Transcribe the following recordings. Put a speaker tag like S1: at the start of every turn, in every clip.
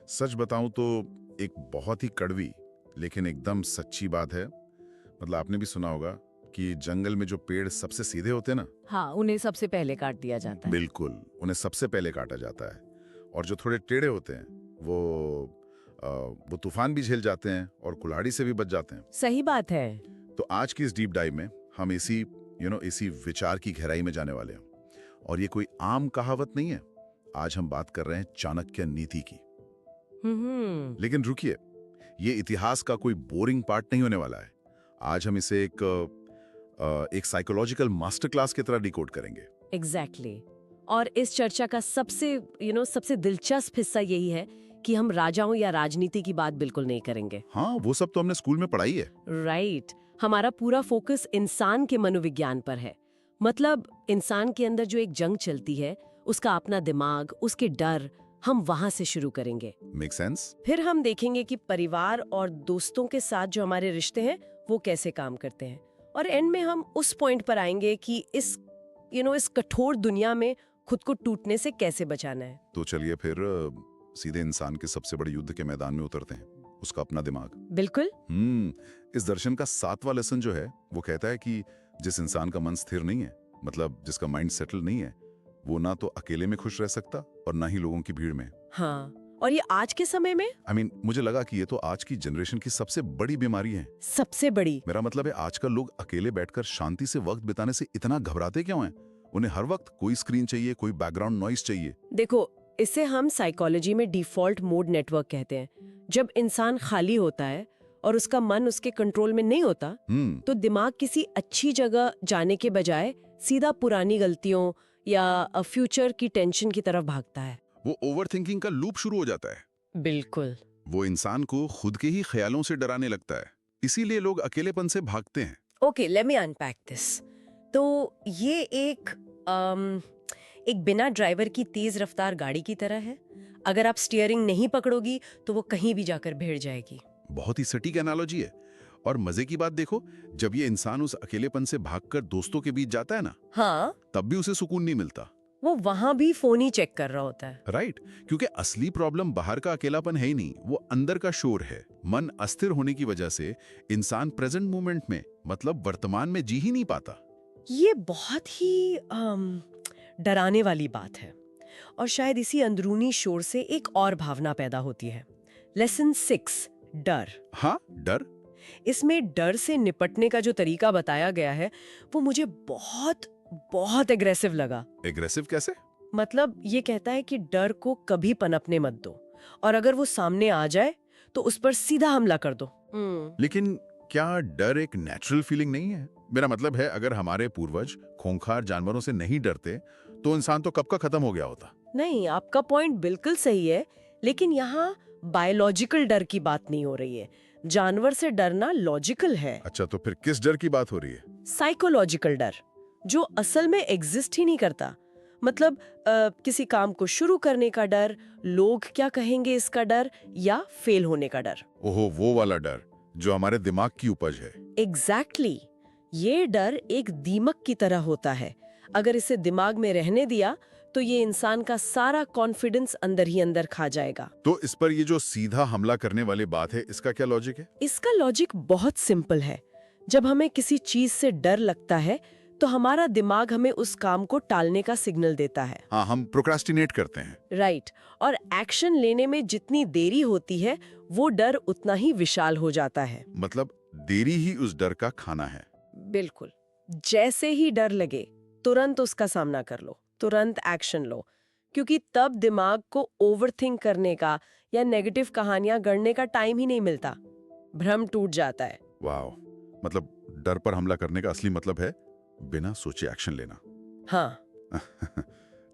S1: सच बताऊं तो एक बहुत ही कड़वी लेकिन एकदम सच्ची बात है। मतलब आपने भी सुना होगा कि जंगल में जो पेड़ सबसे सीधे होते हैं ना,
S2: हाँ, उन्हें सबसे पहले काट दिया जाता है।
S1: बिल्कुल उन्हें सबसे पहले काटा जाता है। और जो थोड़े टेढ़े होते हैं वो तूफान भी झेल जाते हैं और कुल्हाड़ी से भी बच जाते हैं।
S2: सही बात है।
S1: तो आज की इस डीप डाइव में हम इसी विचार की गहराई में जाने वाले हैं। और ये कोई आम कहावत नहीं है। आज हम बात कर रहे हैं चाणक्य नीति की। लेकिन रुकिए, ये इतिहास का कोई बोरिंग पार्ट नहीं होने वाला है। आज हम इसे एक साइकोलॉजिकल मास्टर क्लास की तरह डिकोड करेंगे।
S2: एग्जैक्टली। और इस चर्चा का सबसे दिलचस्प हिस्सा यही है कि हम राजाओं या राजनीति की बात बिल्कुल नहीं करेंगे।
S1: हाँ, वो सब तो हमने स्कूल में पढ़ाई है।
S2: राइट। हमारा पूरा फोकस इंसान के मनोविज्ञान पर है। मतलब इंसान के अंदर जो एक जंग चलती है, उसका अपना दिमाग, उसके डर, हम वहां से शुरू करेंगे।
S1: Make sense?
S2: फिर हम देखेंगे कि परिवार और दोस्तों के साथ जो हमारे रिश्ते हैं वो कैसे काम करते हैं। और एंड में हम उस पॉइंट पर आएंगे कि इस कठोर दुनिया में खुद को टूटने से कैसे बचाना है।
S1: तो चलिए फिर सीधे इंसान के सबसे बड़े युद्ध के मैदान में उतरते हैं, उसका अपना दिमाग।
S2: बिल्कुल।
S1: इस दर्शन का 7वां लेसन जो है वो कहता है कि जिस इंसान का मन स्थिर नहीं है, मतलब जिसका माइंड सेटल नहीं है, वो ना तो अकेले में खुश रह सकता और ना ही लोगों की भीड़ में।
S2: हाँ, और ये आज के समय में
S1: मुझे लगा कि ये तो आज की जनरेशन की सबसे बड़ी बीमारी है।
S2: सबसे बड़ी।
S1: मेरा मतलब है आजकल लोग अकेले बैठकर शांति से वक्त बिताने से इतना घबराते क्यों हैं? उन्हें हर वक्त कोई स्क्रीन चाहिए, कोई बैकग्राउंड नॉइस चाहिए।
S2: देखो, इसे हम साइकोलॉजी में डिफॉल्ट मोड नेटवर्क कहते हैं। जब इंसान खाली होता है और उसका मन उसके कंट्रोल में नहीं होता, तो दिमाग किसी अच्छी जगह जाने के बजाय सीधा पुरानी गलतियों या फ्यूचर की टेंशन की तरफ भागता है।
S1: वो ओवरथिंकिंग का लूप शुरू हो जाता है।
S2: बिल्कुल।
S1: वो इंसान को खुद के ही ख्यालों से डराने लगता है। इसीलिए लोग अकेलेपन से भागते हैं।
S2: Okay, let me unpack this. तो ये एक बिना ड्राइवर की तेज रफ्तार गाड़ी की तरह है। अगर आप स्टीयरिंग नहीं पकड़ोगी तो वो कहीं भी जाकर भिड़ जाएगी।
S1: बहुत ही सटीक एनालॉजी है। और मजे की बात देखो, जब ये इंसान उस अकेलेपन से भागकर दोस्तों के बीच जाता है ना,
S2: हाँ,
S1: तब भी उसे सुकून नहीं मिलता।
S2: वो वहां भी फोन ही चेक कर रहा होता है।
S1: राइट, क्योंकि असली प्रॉब्लम बाहर का अकेलापन है ही नहीं, वो अंदर का शोर है। मन अस्थिर होने की वजह से इंसान प्रेजेंट मोमेंट में, मतलब वर्तमान में जी ही नहीं पाता।
S2: ये बहुत ही डराने वाली बात है। और शायद इसी अंदरूनी शोर से एक और भावना पैदा होती है। लेसन 6, डर।
S1: हाँ, डर।
S2: इसमें डर से निपटने का जो तरीका बताया गया है वो मुझे बहुत बहुत एग्रेसिव लगा।
S1: एग्रेसिव कैसे?
S2: मतलब ये कहता है कि डर को कभी पनपने मत दो, और अगर वो सामने आ जाए तो उस पर सीधा हमला कर दो।
S1: लेकिन क्या डर एक नेचुरल फीलिंग नहीं है? मेरा मतलब है, अगर हमारे पूर्वज खूंखार जानवरों से नहीं डरते तो इंसान तो कब का खत्म हो गया होता।
S2: नहीं, आपका पॉइंट बिल्कुल सही है, लेकिन यहाँ बायोलॉजिकल डर की बात नहीं हो रही है। जानवर से डरना लॉजिकल है।
S1: अच्छा, तो फिर किस डर की बात हो रही है?
S2: साइकोलॉजिकल डर, जो असल में एग्जिस्ट ही नहीं करता। मतलब किसी काम को शुरू करने का डर, लोग क्या कहेंगे इसका डर, या फेल होने का डर।
S1: ओहो, वो वाला डर जो हमारे दिमाग की उपज है।
S2: एग्जैक्टली। ये डर एक दीमक की तरह होता है। अगर इसे दिमाग में रहने दिया तो ये इंसान का सारा कॉन्फिडेंस अंदर ही अंदर खा जाएगा।
S1: तो इस पर ये जो सीधा हमला करने वाली बात है, इसका क्या लॉजिक है?
S2: इसका लॉजिक बहुत सिंपल है। जब हमें किसी चीज से डर लगता है तो हमारा दिमाग हमें उस काम को टालने का सिग्नल देता है।
S1: हाँ, हम प्रोक्रास्टिनेट करते हैं।
S2: राइट। और एक्शन लेने में जितनी देरी होती है वो डर उतना ही विशाल हो जाता है।
S1: मतलब देरी ही उस डर का खाना है।
S2: बिल्कुल। जैसे ही डर लगे तुरंत उसका सामना कर लो, तुरंत एक्शन लो, क्योंकि तब दिमाग को ओवरथिंक करने का या नेगेटिव कहानियां गढ़ने का टाइम ही नहीं मिलता। भ्रम टूट जाता है।
S1: वाह, मतलब डर पर हमला करने का असली मतलब है बिना सोचे एक्शन लेना।
S2: हाँ।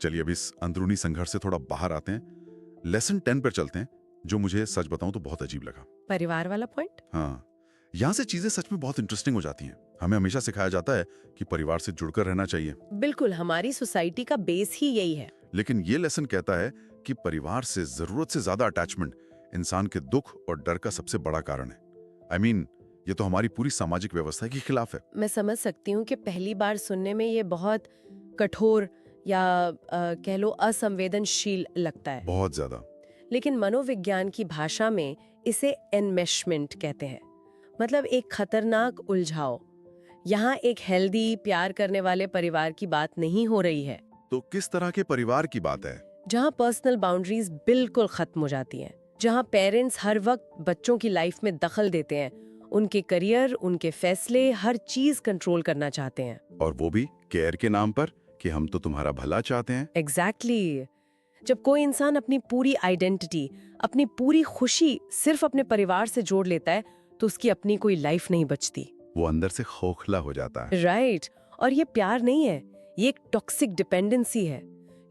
S1: चलिए अब इस अंदरूनी संघर्ष से थोड़ा बाहर आते हैं। लेसन 10 पर चलते हैं, जो मुझे सच बताऊं तो बहुत अजीब लगा।
S2: परिवार वाला पॉइंट।
S1: हाँ, यहाँ से चीजें सच में बहुत इंटरेस्टिंग हो जाती हैं। हमें हमेशा सिखाया जाता है कि परिवार से जुड़कर रहना चाहिए।
S2: बिल्कुल, हमारी सोसाइटी का बेस ही यही है।
S1: लेकिन ये लेसन कहता है कि परिवार से जरूरत से ज्यादा अटैचमेंट इंसान के दुख और डर का सबसे बड़ा कारण है। ये तो हमारी पूरी सामाजिक व्यवस्था के खिलाफ है।
S2: मैं समझ सकती हूँ कि पहली बार सुनने में ये बहुत कठोर या कह लो असंवेदनशील लगता है।
S1: बहुत ज्यादा।
S2: लेकिन मनोविज्ञान की भाषा में इसे एनमेशमेंट कहते हैं, मतलब एक खतरनाक उलझाव। यहाँ एक हेल्दी प्यार करने वाले परिवार की बात नहीं हो रही है।
S1: तो किस तरह के परिवार की बात है?
S2: जहाँ पर्सनल बाउंड्रीज बिल्कुल खत्म हो जाती हैं, जहाँ पेरेंट्स हर वक्त बच्चों की लाइफ में दखल देते हैं, उनके करियर, उनके फैसले, हर चीज कंट्रोल करना चाहते हैं।
S1: और वो भी केयर के नाम पर कि हम तो तुम्हारा भला चाहते हैं।
S2: एग्जैक्टली। जब कोई इंसान अपनी पूरी आइडेंटिटी, अपनी पूरी खुशी सिर्फ अपने परिवार से जोड़ लेता है, तो उसकी अपनी कोई लाइफ नहीं बचती।
S1: वो अंदर से खोखला हो जाता है।
S2: राइट। और ये प्यार नहीं है, ये एक टॉक्सिक डिपेंडेंसी है।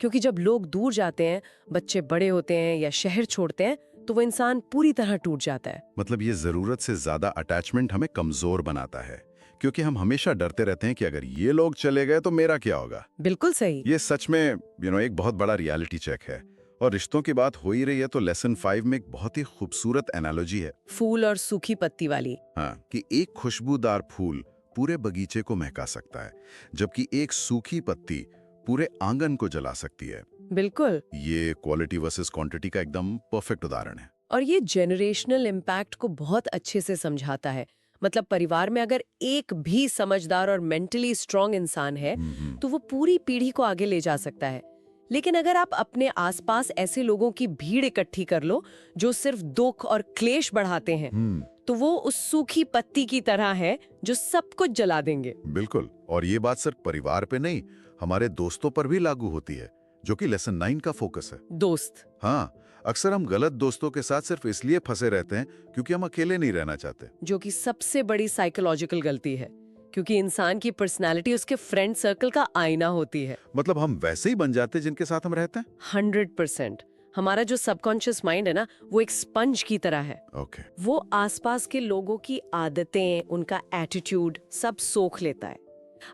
S2: क्योंकि जब लोग दूर जाते हैं, बच्चे बड़े होते हैं या शहर छोड़ते हैं, तो वो इंसान पूरी तरह टूट जाता है।
S1: मतलब ये जरूरत से ज्यादा अटैचमेंट हमें कमजोर बनाता है, क्योंकि हम हमेशा डरते रहते हैं कि अगर ये लोग चले गए तो मेरा क्या होगा।
S2: बिल्कुल सही।
S1: ये सच में एक बहुत बड़ा रियलिटी चेक है। और रिश्तों की बात हो ही रही है तो लेसन 5 में एक बहुत ही खूबसूरत एनालॉजी है,
S2: फूल और सूखी पत्ती वाली।
S1: हाँ, कि एक खुशबूदार फूल पूरे बगीचे को महका सकता है, जबकि एक सूखी पत्ती पूरे आंगन को जला सकती है।
S2: बिल्कुल।
S1: ये क्वालिटी वर्सेस क्वांटिटी का एकदम परफेक्ट उदाहरण है।
S2: और ये जेनरेशनल इम्पैक्ट को बहुत अच्छे से समझाता है। मतलब परिवार में अगर एक भी समझदार और मेंटली स्ट्रांग इंसान है, तो वो पूरी पीढ़ी को आगे ले जा सकता है। लेकिन अगर आप अपने आसपास ऐसे लोगों की भीड़ इकट्ठी कर लो जो सिर्फ दुख और क्लेश बढ़ाते हैं, तो वो उस सूखी पत्ती की तरह है जो सब कुछ जला देंगे।
S1: बिल्कुल। और ये बात सिर्फ परिवार पे नहीं, हमारे दोस्तों पर भी लागू होती है, जो कि लेसन 9 का फोकस है।
S2: दोस्त।
S1: हाँ, अक्सर हम गलत दोस्तों के साथ सिर्फ इसलिए फंसे रहते हैं क्योंकि हम अकेले नहीं रहना चाहते,
S2: जो कि सबसे बड़ी साइकोलॉजिकल गलती है, क्योंकि इंसान की पर्सनालिटी उसके फ्रेंड सर्कल का आईना होती है।
S1: मतलब हम वैसे ही बन जाते हैं जिनके साथ हम रहते हैं।
S2: 100%। हमारा जो सबकॉन्शियस माइंड है ना, वो एक स्पंज की तरह है।
S1: ओके।
S2: वो आसपास के लोगों की आदतें, उनका एटीट्यूड सब सोख लेता है।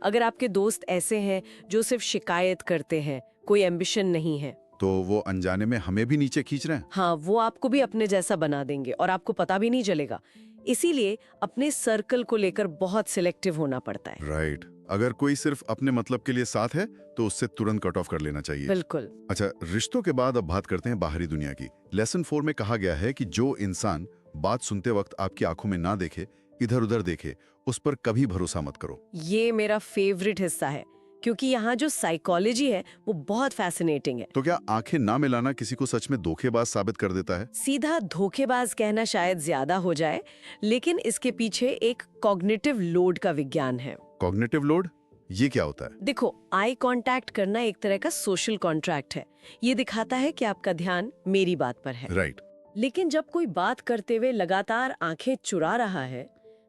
S2: अगर आपके दोस्त ऐसे हैं जो सिर्फ शिकायत करते हैं, कोई एम्बिशन नहीं है,
S1: तो वो अनजाने में हमें भी नीचे खींच रहे हैं।
S2: हाँ, वो आपको भी अपने जैसा बना देंगे और आपको पता भी नहीं चलेगा। इसीलिए अपने सर्कल को लेकर बहुत सिलेक्टिव होना पड़ता है।
S1: राइट। अगर कोई सिर्फ अपने मतलब के लिए साथ है तो उससे तुरंत कट ऑफ कर लेना चाहिए।
S2: बिल्कुल।
S1: अच्छा, रिश्तों के बाद अब बात करते हैं बाहरी दुनिया की। लेसन 4 में कहा गया है कि जो इंसान बात सुनते वक्त आपकी आंखों में ना देखे, इधर उधर देखे, उस पर कभी भरोसा मत करो।
S2: ये मेरा फेवरेट हिस्सा है, क्योंकि यहाँ जो साइकोलॉजी है वो बहुत फैसिनेटिंग है।
S1: तो क्या आंखें ना मिलाना किसी को सच में धोखेबाज साबित कर देता है?
S2: सीधा धोखेबाज कहना शायद ज्यादा हो जाए, लेकिन इसके पीछे एक कॉग्निटिव लोड का विज्ञान है।
S1: Cognitive load? ये क्या होता है?
S2: देखो, आई कांटेक्ट करना एक तरह का सोशल कॉन्ट्रैक्ट है। ये दिखाता है कि आपका ध्यान मेरी बात पर है।
S1: राइट।
S2: लेकिन जब कोई बात करते हुए लगातार आंखें चुरा रहा है,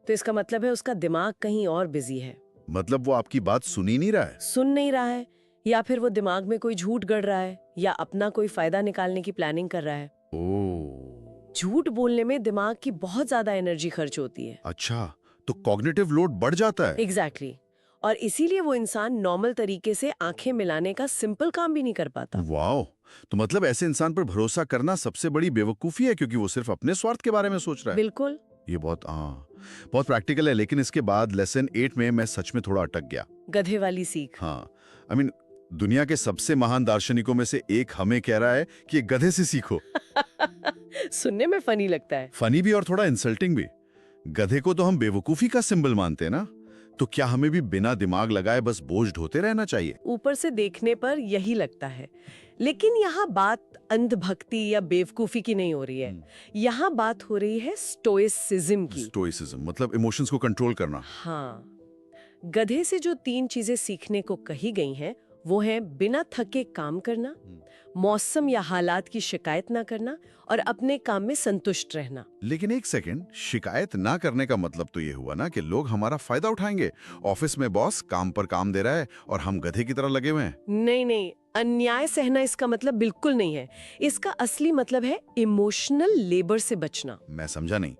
S2: तो इसका मतलब है उसका दिमाग कहीं और बिजी है।
S1: मतलब वो आपकी बात सुन ही नहीं रहा है?
S2: सुन नहीं रहा है, या फिर वो दिमाग में कोई झूठ गढ़ रहा है, या अपना कोई फायदा निकालने की प्लानिंग कर रहा है।
S1: ओह।
S2: झूठ बोलने में दिमाग की बहुत ज्यादा एनर्जी खर्च होती है।
S1: अच्छा, तो कॉग्निटिव लोड बढ़ जाता है।
S2: एग्जैक्टली। और इसीलिए वो इंसान नॉर्मल तरीके से आंखें मिलाने का सिंपल काम भी नहीं कर पाता।
S1: वाओ। तो मतलब ऐसे इंसान पर भरोसा करना सबसे बड़ी बेवकूफी है, क्योंकि वो सिर्फ अपने स्वार्थ के बारे में सोच रहा है।
S2: बिल्कुल।
S1: ये बहुत प्रैक्टिकल है। लेकिन इसके बाद लेसन 8 में मैं सच में थोड़ा अटक गया।
S2: गधे वाली सीख।
S1: हाँ, दुनिया के सबसे महान दार्शनिकों में से एक हमें कह रहा है कि ये गधे से सीखो।
S2: सुनने में फनी लगता है।
S1: फनी भी और थोड़ा इंसल्टिंग भी। गधे को तो हम बेवकूफी का सिंबल मानते हैं ना, तो क्या हमें भी बिना दिमाग लगाए बस बोझ ढोते रहना चाहिए?
S2: ऊपर से देखने पर यही लगता है, लेकिन यहाँ बात अंधभक्ति या बेवकूफी की नहीं हो रही है। यहाँ बात हो रही है स्टोइसिज्म की।
S1: स्टोइसिज्म मतलब इमोशंस को कंट्रोल करना।
S2: हाँ, गधे से जो 3 चीजें सीखने को कही गई हैं, वो है बिना थके काम करना, मौसम या हालात की शिकायत ना करना, और अपने काम में संतुष्ट रहना।
S1: लेकिन एक सेकंड, शिकायत ना करने का मतलब तो ये हुआ ना कि लोग हमारा फायदा उठाएंगे। ऑफिस में बॉस काम पर काम दे रहा है और हम गधे की तरह लगे हुए हैं।
S2: नहीं नहीं, अन्याय सहना इसका मतलब बिल्कुल नहीं है। इसका असली मतलब है इमोशनल लेबर से बचना।
S1: मैं समझा नहीं।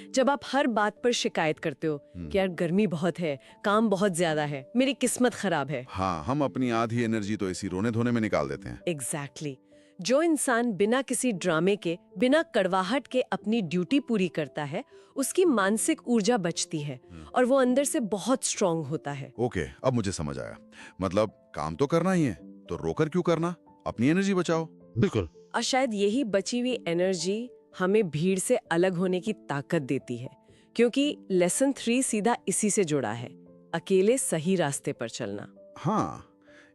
S2: जब आप हर बात पर शिकायत करते हो कि यार गर्मी बहुत है, काम बहुत ज्यादा है, मेरी किस्मत खराब है।
S1: हाँ, हम अपनी आधी एनर्जी तो इसी रोने धोने में निकाल देते हैं।
S2: एग्जैक्टली। जो इंसान बिना किसी ड्रामे के, बिना कड़वाहट के अपनी ड्यूटी पूरी करता है, उसकी मानसिक ऊर्जा बचती है और वो अंदर से बहुत स्ट्रांग होता है।
S1: ओके, अब मुझे समझ आया। मतलब काम तो करना ही है, तो रोकर क्यों करना? अपनी एनर्जी बचाओ।
S3: बिल्कुल।
S2: और शायद यही बची हुई एनर्जी हमें भीड़ से अलग होने की ताकत देती है, क्योंकि लेसन 3 सीधा इसी से जुड़ा है, अकेले सही रास्ते पर चलना।
S1: हाँ,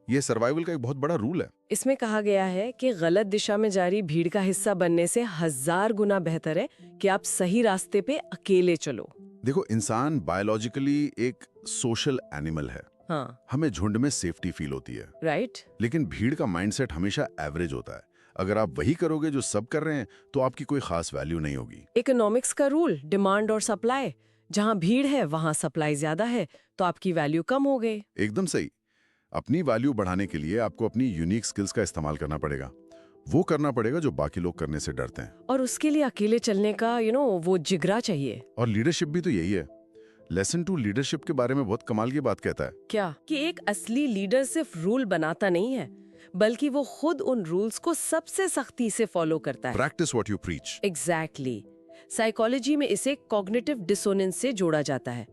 S1: ये सर्वाइवल का एक बहुत बड़ा रूल है।
S2: इसमें कहा गया है कि गलत दिशा में जा रही भीड़ का हिस्सा बनने से 1000 गुना बेहतर है कि आप सही रास्ते पे अकेले चलो।
S1: देखो, इंसान बायोलॉजिकली एक सोशल एनिमल है।
S2: हाँ,
S1: हमें झुंड में सेफ्टी फील होती है,
S2: राइट।
S1: लेकिन भीड़ का माइंडसेट हमेशा एवरेज होता है। अगर आप वही करोगे जो सब कर रहे हैं, तो आपकी कोई खास वैल्यू नहीं होगी।
S2: इकोनॉमिक्स का रूल, डिमांड और सप्लाई, जहाँ भीड़ है वहाँ सप्लाई ज्यादा है, तो आपकी वैल्यू कम हो गई।
S1: एकदम सही। अपनी वैल्यू बढ़ाने के लिए आपको अपनी यूनिक स्किल्स का इस्तेमाल करना पड़ेगा। वो करना पड़ेगा जो बाकी लोग करने से डरते हैं।
S2: और उसके लिए अकेले चलने का वो जिगरा चाहिए।
S1: और लीडरशिप भी तो यही है। लेसन 2 लीडरशिप के बारे में बहुत कमाल की बात कहता है।
S2: क्या कि एक असली लीडर सिर्फ रूल बनाता नहीं है, बल्कि वो खुद उन रूल्स को सबसे सख्ती से फॉलो करता है।
S1: Practice what you preach.
S2: Exactly. Psychology में इसे कॉग्निटिव डिसोनेंस से जोड़ा जाता है।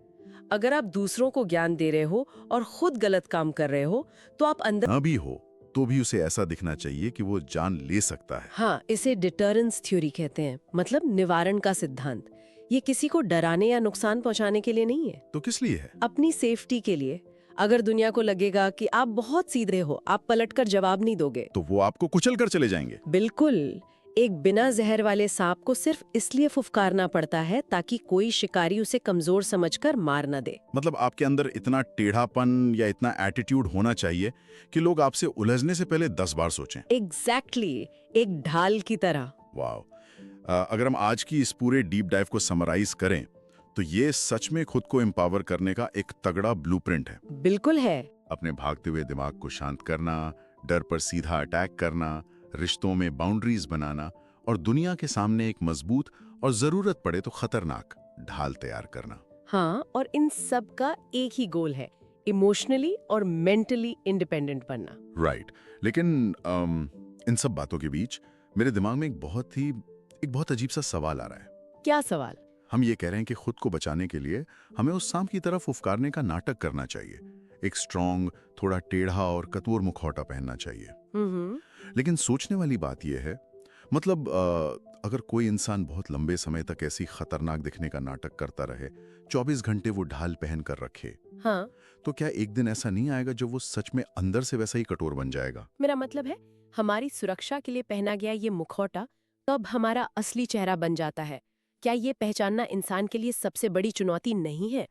S2: अगर आप दूसरों को ज्ञान दे रहे हो और खुद गलत काम कर रहे हो, तो आप अंदर
S1: ना भी हो तो भी उसे ऐसा दिखना चाहिए कि वो जान ले सकता है।
S2: हाँ, इसे डिटरेंस थ्योरी कहते हैं, मतलब निवारण का सिद्धांत। ये किसी को डराने या नुकसान पहुंचाने के लिए नहीं है।
S1: तो किस लिए है?
S2: अपनी सेफ्टी के लिए। अगर दुनिया को लगेगा कि आप बहुत सीधे हो, आप पलटकर जवाब नहीं दोगे,
S1: तो वो आपको कुचल कर चले जाएंगे।
S2: बिल्कुल। एक बिना जहर वाले सांप को सिर्फ इसलिए फुफकारना पड़ता है ताकि कोई शिकारी उसे कमजोर समझकर मार न दे।
S1: मतलब आपके अंदर इतना टेढ़ापन या इतना एटीट्यूड होना चाहिए कि लोग आपसे उलझने से पहले 10 बार सोचें।
S2: एग्जैक्टली, एक ढाल की तरह।
S1: वाह। अगर हम आज की इस पूरे डीप डाइव को समराइज करें, तो ये सच में खुद को एम्पावर करने का एक तगड़ा ब्लूप्रिंट है।
S2: बिल्कुल है।
S1: अपने भागते हुए दिमाग को शांत करना, डर पर सीधा अटैक करना, रिश्तों में बाउंड्रीज बनाना और दुनिया के सामने एक मजबूत और जरूरत पड़े तो खतरनाक ढाल तैयार करना।
S2: हाँ, और इन सब का एक ही गोल है, इमोशनली और मेंटली इंडिपेंडेंट बनना।
S1: राइट। लेकिन इन सब बातों के बीच मेरे दिमाग में एक बहुत अजीब सा सवाल आ रहा है।
S2: क्या सवाल?
S1: हम ये कह रहे हैं कि खुद को बचाने के लिए हमें उस सांप की तरफ फुफकारने का नाटक करना चाहिए, एक स्ट्रॉन्ग, थोड़ा टेढ़ा और कठोर मुखौटा पहनना चाहिए। लेकिन सोचने वाली बात यह है, मतलब अगर कोई इंसान बहुत लंबे समय तक ऐसी खतरनाक दिखने का नाटक करता रहे, 24 घंटे वो ढाल पहन कर रखे,
S2: हाँ,
S1: तो क्या एक दिन ऐसा नहीं आएगा जब वो सच में अंदर से वैसा ही कठोर बन जाएगा?
S2: मेरा मतलब है, हमारी सुरक्षा के लिए पहना गया ये मुखौटा कब हमारा असली चेहरा बन जाता है? क्या ये पहचानना इंसान के लिए सबसे बड़ी चुनौती नहीं है?